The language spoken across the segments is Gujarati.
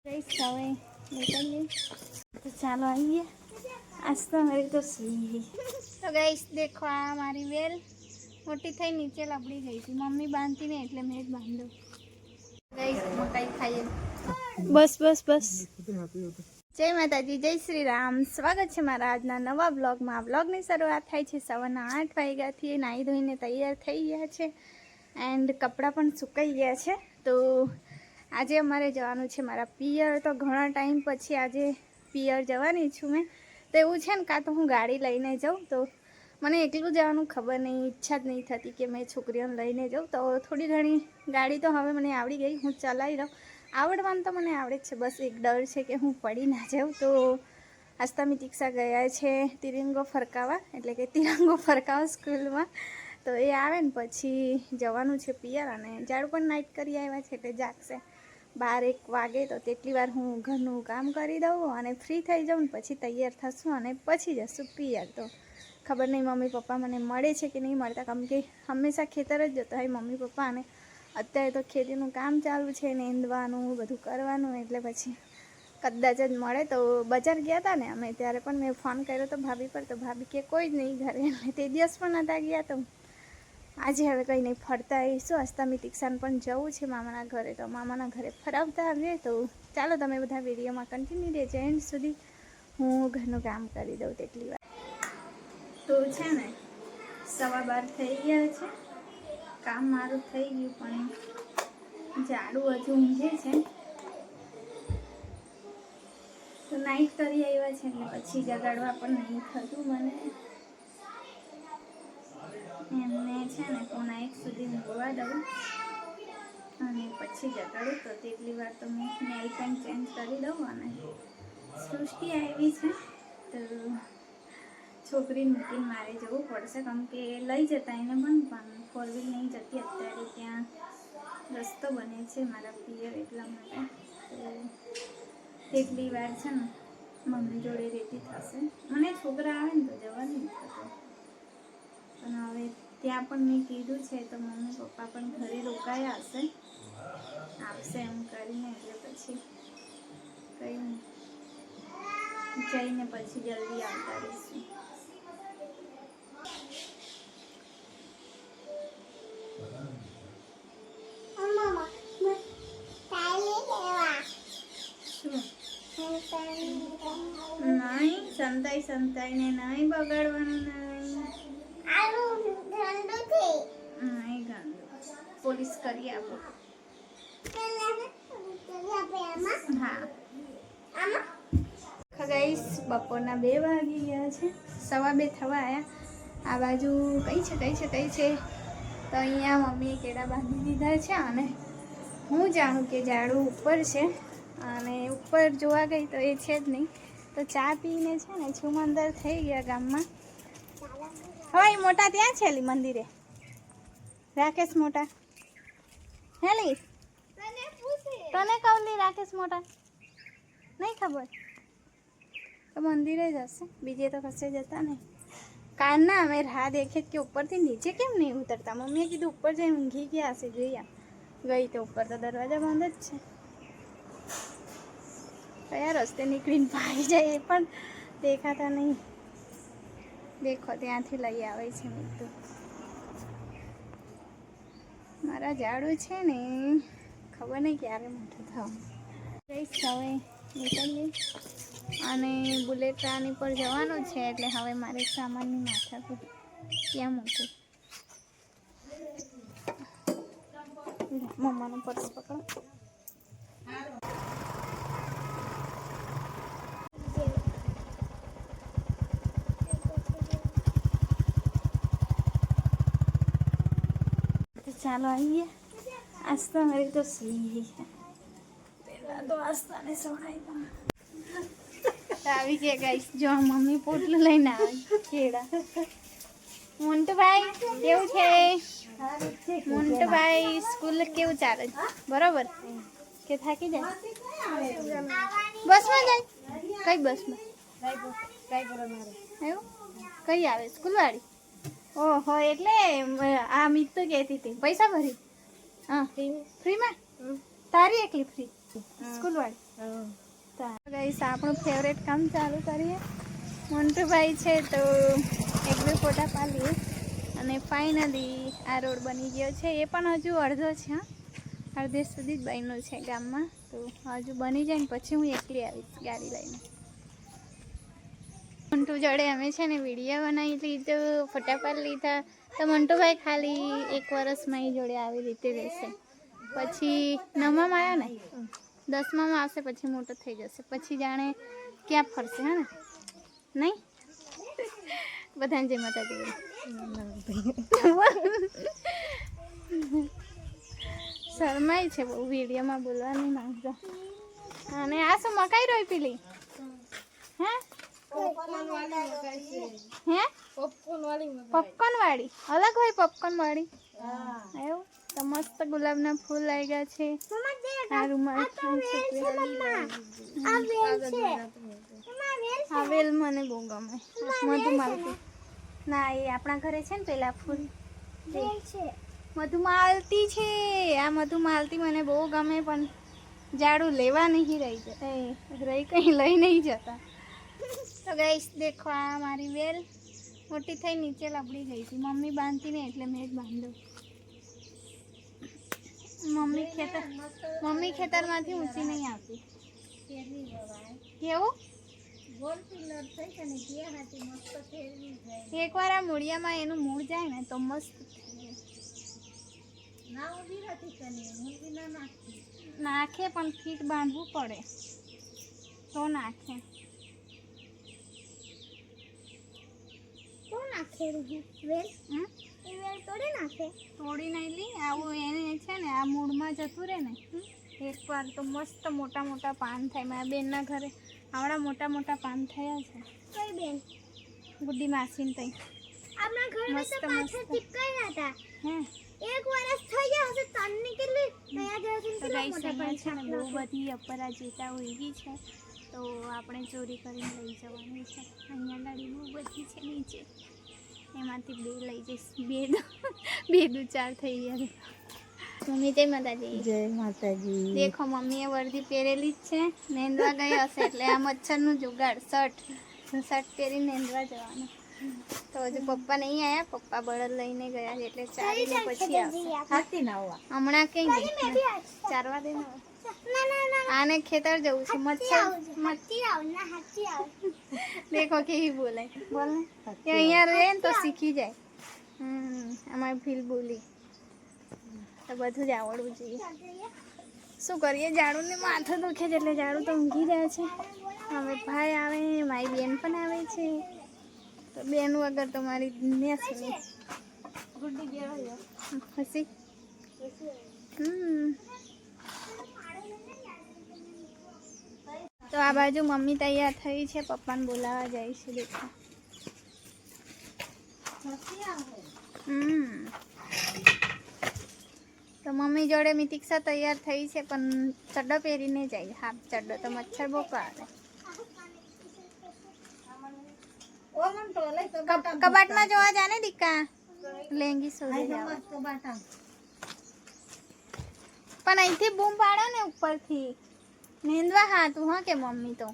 હવે નીકળીએ તો ચાલો આવીએ। आज तो हमारी तो सही है। तो गाइस देखो आ हमारी वेल मोटी थई नीचे लपड़ी गई थी, मम्मी बांधती नहीं એટલે મેં જ બાંધ્યો। ગાइस મકાઈ ખાઈએ। બસ બસ બસ। જય માતાજી, જય શ્રી રામ। સ્વાગત છે મારા આજના નવા વ્લોગમાં। વ્લોગની શરૂઆત થાય છે સવારના 8 વાગ્યાથી। નાહી ધોઈને તૈયાર થઈ ગયા છે એન્ડ કપડાં પણ સુકાઈ ગયા છે। તો આજે અમારે જવાનું છે મારા પિયર। તો ઘણા ટાઈમ પછી આજે પિયર જવાની છું મેં। તો એવું છે ને, કાં તો હું ગાડી લઈને જાઉં, તો મને એકલું જવાનું ખબર નહીં, ઈચ્છા જ નહીં થતી કે મેં છોકરીઓને લઈને જાઉં। તો થોડી ઘણી ગાડી તો હવે મને આવડી ગઈ, હું ચલાવી લઉં। આવડવાનું તો મને આવડે જ છે, બસ એક ડર છે કે હું પડી ના જાઉં। તો આસ્તામી દીક્ષા ગયા છે તિરંગો ફરકાવા, એટલે કે તિરંગો ફરકાવા સ્કૂલમાં। તો એ આવે ને પછી જવાનું છે પિયર। અને જાડું પણ નાઇટ કરી આવ્યા છે એટલે જાગશે 12-1 વાગે। તો તેટલી વાર હું ઘરનું કામ કરી દઉં અને ફ્રી થઈ જાઉં ને પછી તૈયાર થશું અને પછી જશું પિયર। તો ખબર નહીં મમ્મી પપ્પા મને મળે છે કે નહીં મળતા, કેમ કે હંમેશા ખેતર જ જતા હોય મમ્મી પપ્પા, અને અત્યારે તો ખેતીનું કામ ચાલુ છે, નીંદવાનું બધું કરવાનું, એટલે પછી કદાચ જ મળે। તો બજાર ગયા હતા ને અમે, ત્યારે પણ મેં ફોન કર્યો તો ભાભી પર, તો ભાભી કે કોઈ જ નહીં ઘરે। અને તે દિવસ પણ નહોતા ગયા। તો આજે હવે કંઈ નહીં, ફરતા આવીશું। આસ્તામી દીક્ષાને પણ જવું છે મામાના ઘરે, તો મામાના ઘરે ફરાવતા આવીએ। તો ચાલો તમે બધા વિડીયોમાં કન્ટિન્યુ રહેજો એન્ડ સુધી, હું ઘરનું કામ કરી દઉં તેટલી વાર। તો છે ને 12:15 થઈ ગયા છે, કામ મારું થઈ ગયું, પણ જાડું હજુ ઊંઘે છે। તો નાઇટ કરી આવ્યા છે એટલે પછી જગાડવા પણ નહીં થતું મને। એમને છે ને 1:30 સુધી ઊંઘવા દઉં અને પછી જગાડું। તો તેટલી વાર તો હું નેલ પેન્ટ ચેન્જ કરી દઉં। અને સૃષ્ટિ આવી છે તો છોકરીને મૂકીને મારે જવું પડશે, કેમ કે લઈ જતા એને પણ 4 વ્હીલ નહીં જતી અત્યારે, ત્યાં રસ્તો બને છે મારા પિયર, એટલા માટે। તો તેટલી વાર છે ને મમ્મી જોડે રહેતી થશે। મને છોકરા આવે ને તો જવા નહીં થતું, પણ હવે ત્યાં પણ મેં કીધું છે તો મમ્મી પપ્પા પણ ઘરે રોકાયા હશે, આવશે એમ કરીને, એટલે પછી કંઈ નહીં, જઈને પછી જલ્દી આવતા રહીશું। નહીં સંતાઈને નહીં બગાડવાનું, નહીં ગંદુ, પોલીસ કરી આપો। હા ગાઈસ બપોરના 2 વાગી ગયા છે, 2:15 થવા આવ્યા। આ બાજુ કઈ છે તો અહીંયા મમ્મીએ કેળા બાંધી દીધા છે, અને હું જાણું કે ઝાડુ ઉપર છે, અને ઉપર જોવા ગઈ તો એ છે જ નહીં। તો ચા પીને છે ને છુમંદર થઈ ગયા ગામમાં। હવે મોટા ત્યાં છે લી મંદિરે, રાકેશ મોટા હેલી તને કહું રાકેશ મોટા નહીં ખબર તો મંદિરે જ હશે, બીજે તો કશે જતા નહીં। કારના અમે રાહ દેખે કે ઉપરથી નીચે કેમ નહીં ઉતરતા। મમ્મીએ કીધું ઉપર જઈને ઊંઘી ગયા હશે, જોયા ગઈ તો ઉપર તો દરવાજા બંધ જ છે। કયા રસ્તે નીકળીને ભાગી જાય એ પણ દેખાતા નહીં। દેખો ત્યાંથી લઈ આવે છે બધું। મારા ઝાડુ છે ને ખબર નહીં ક્યારે મોટું થવાનું। હવે નીકળીએ અને બુલેટ રાની પર જવાનું છે, એટલે હવે મારે સામાનની માથાકૂટ ક્યાં મૂકું। મમ્માનું પર્સ પકડો। ચાલો આવીએ। આસ્था मेरी तो सही है, પહેલા તો આસ્થાને સોડાઈ દઉં। આવી ગયા ગાઈસ, જો મમ્મી પોટલું લઈને આવી કેળા। મોન્ટુભાઈ કેવું છે? મોન્ટુભાઈ સ્કૂલ કેવું ચાલે? બરોબર કે થાકી જાય? બસમાં જાય? કઈ બસમાં? એવું કઈ આવે? સ્કૂલવાળી? ઓહો, એટલે આ મીત તો કહેતી હતી પૈસા ભરી? હા ફ્રીમાં? તારી એકલી ફ્રી? સ્કૂલવાળી ગાઈસ આપણું ફેવરેટ કામ ચાલુ કરીએ. મોન્ટુભાઈ છે તો એક બે ફોટા પાડીએ અને ફાઇનલી આ રોડ બની ગયો છે. એ પણ હજુ અડધો છે, અડધે સુધી જ બન્યો છે ગામમાં. તો હજુ બની જાય ને પછી હું એકલી આવીશ ગાડી લઈને. મંટુ જોડે અમે છે ને વિડીયો બનાવી લીધો, ફોટા પાડી લીધા. તો મંટુભાઈ ખાલી 1 વર્ષમાં એ જોડે આવી રીતે રહેશે. પછી 9માં આવ્યો ને, 10માં આવશે, પછી મોટો થઈ જશે, પછી જાણે ક્યાં ફરશે. હે ને નહીં? બધાને જય માતાજી. શરમાય છે બહુ, વિડીયોમાં બોલવા નહીં માંગતો. અને આ શું મકાઈ રોઈ પેલી? હે હે પોપકોર્ન વાળી અલગ હોય? પોપકોર્ન વાળી એવું તો મસ્ત ગુલાબના ફૂલ લાગ્યા છે. આ રૂમાલ આ વેલ મને બહુ ગમે. મધુમાલતી ના, એ આપણા ઘરે છે ને પેલા ફૂલ મધુમાલતી છે. આ મધુમાલતી મને બહુ ગમે, પણ ઝાડું લેવા નહીં રહી કંઈ લઈ નહીં જતા. તો ગાઈસ દેખો, આ મારી વેલ મોટી થઈ નીચે લબડી ગઈ હતી. મમ્મી બાંધતી ને એટલે મેં જ બાંધ્યું. મમ્મી ખેતરમાંથી ઊંચી નહીં આવતી. કેવું એકવાર આ મૂળિયામાં એનું મૂળ જાય ને તો મસ્ત નાખે, પણ ફીટ બાંધવું પડે તો નાખે. તોડી નહીં લી. આવું એને છે ને આ મૂળમાં જતું રહે ને એકવાર તો મસ્ત મોટા મોટા પાન થાય. મારા બેનના ઘરે આવડા મોટા મોટા પાન થયા છે. કઈ બેન? ગુડ્ડી માસીને તઈ આપણા ઘરે મસ્ત પાછળ ચીપકાયા હતા. હે 1 વર્ષ થઈ ગયા હશે. તન્ની કેટલી નયા ગયા છે, કેટલા મોટા પાન છે. બહુ બધી અપરાજિતા ઉગી છે, તો આપણે ચોરી કરીને લઈ જવાની છે. અહીંયા ગાડી બહુ બધી છે નીચે, એમાંથી 2 લઈ જઈશ. 2 4 થઈ ગયા. મમ્મી જય માતાજી. જય માતાજી. દેખો મમ્મીએ વર્દી પહેરેલી જ છે. નેંદવા ગઈ હશે એટલે આ મચ્છરનું જુગાડ. શર્ટ પહેરી નેંદવા જવાનું. તો હજુ પપ્પા નહીં આવ્યા. પપ્પા બળદ લઈને ગયા એટલે ચારીને પછી આવશે. હમણાં કઈ ગઈ ચારવા દે. આને ખેતર જવું છે. મચ્છર દેખો કેવી બોલે. બોલ ને અહીંયા રહે ને તો શીખી જાય. અમારી ફીલ બોલી તો બધું જ આવડવું જોઈએ. શું કરીએ, ઝાડુને માથું દુખે છે એટલે ઝાડુ તો ઊંઘી રહ્યા છે. હવે ભાઈ આવે, મારી બેન પણ આવે છે. તો બેન વગર તો મારી દુનિયા છે નહીં. હસી તો આ બાજુ મમ્મી તૈયાર થઈ છે, પપ્પાને બોલાવવા જાય છે. દેખો તો મમ્મી જોડે મિતિક્ષા તૈયાર થઈ છે, પણ ચડ્ડો પહેરીને જાય. હાફ ચડ્ડો તો મચ્છર બહુ કાઢે. કબાટમાં જોવા જાને દીકા, લેંગી શોધી જાવ. પણ અહીંથી બૂમ પાડો ને ઉપરથી નેંદવા. હા તું હા કે મમ્મી તો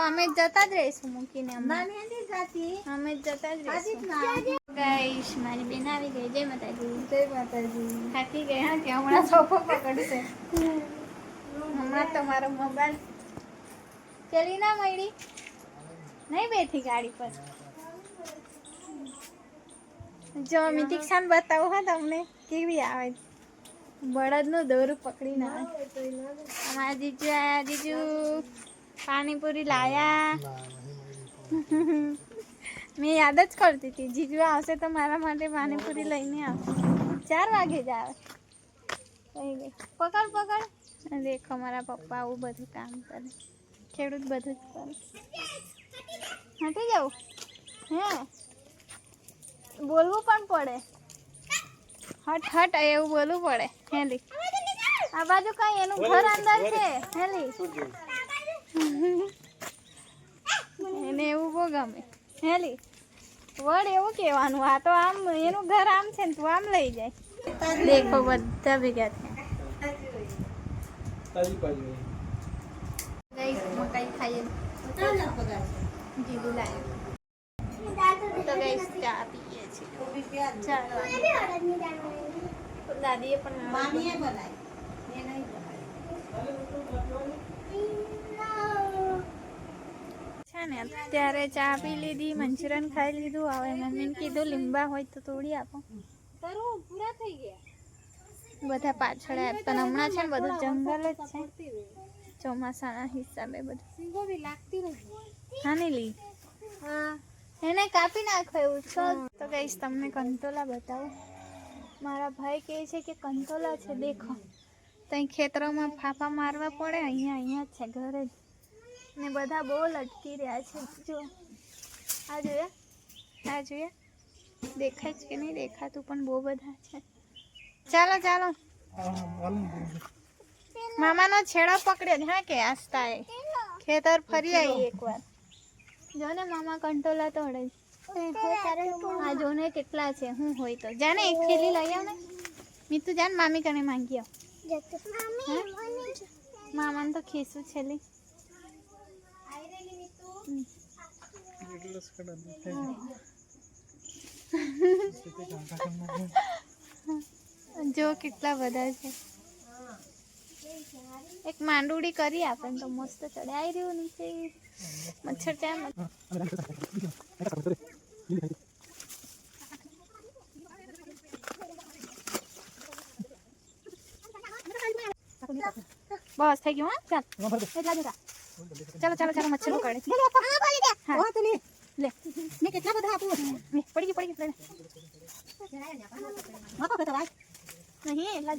અમે જતા જ રહીશું મૂકીને. અમે જ જતા જ રહીશું. ગાઈસ મારી બેન આવી ગઈ. જય માતાજી. જય માતાજી. થાકી ગઈ હા કે હમણાં સોફો પકડશે. હમણાં તમારો મોબાઈલ ચલી ના મળી નહીં બેઠી ગાડી પર. જો મિતિક્ષાને બતાવું હા તમને કેવી આવે. બળદનું દોરું પકડીને આવે. અમારા જીજુ આયા. જીજુ પાણીપુરી લાયા. મેં યાદ જ કરતી હતી જીજુ આવશે તો મારા માટે પાણીપુરી લઈને આવશે. 4 વાગે જ આવે. પકડ. દેખો મારા પપ્પા આવું બધું કામ કરે. ખેડૂત બધું જ કરે. હટી જાઉં હે બોલવું પણ પડે. હટ એવું બોલવું પડે. હેલી આ બાજુ કઈ એનું ઘર અંદર છે. હેલી એને એવું બહુ ગમે. હેલી વડ એવું કહેવાનું. આ તો આમ એનું ઘર આમ છે ને તું આમ લઈ જાય. દેખો બધા ભેગા થયા. કંઈ ખાઈએ જીલું લાવ્યું તો ગાઈસ ચા પીએ છીએ ચાલો દાદીએ પણ છે ને અત્યારે ચા પી લીધી મંચુરિયન ખાઈ લીધું હવે મમ્મીને કીધું લીંબા હોય તો તોડી આપો પૂરા થઈ ગયા બધા પાછળ પણ હમણાં છે ને બધું જંગલ જ છે ચોમાસાના હિસાબે બધું હા ને લી હા એને કાપી નાખો એવું તો કહીશ તમને કંટોલા બતાવું મારા ભાઈ કહે છે કે કંટોલા છે દેખો ત્યાં ખેતરોમાં ફાફા મારવા પડે અહીંયા જ છે ઘરે જ ને બધા બહુ લટકી રહ્યા છે જો આ જોઈએ દેખાય છે કે નહીં દેખાતું પણ બહુ બધા છે ચાલો ચાલો મામાનો છેડો પકડ્યો હા કે આસ્તા એ ખેતર ફરી આવી એકવાર જો ને મામા કંટોલા તોડે આ જો ને કેટલા છે હું હોય તો જાને એક થેલી લઈ આવ ને મીતુ જાન મામી કને માંગી આવ મામાને તો ખીસું છેલી જો કેટલા બધા છે એક માંડુડી કરી આપે તો મસ્ત ચડાઈ રહ્યું નીચે મચ્છર ચામ બસ થઈ ગયું હા ચાલ ચાલો મચ્છર પકડે લે મેં કેટલા બધા આપું પડી ગયું નહીં એટલા જ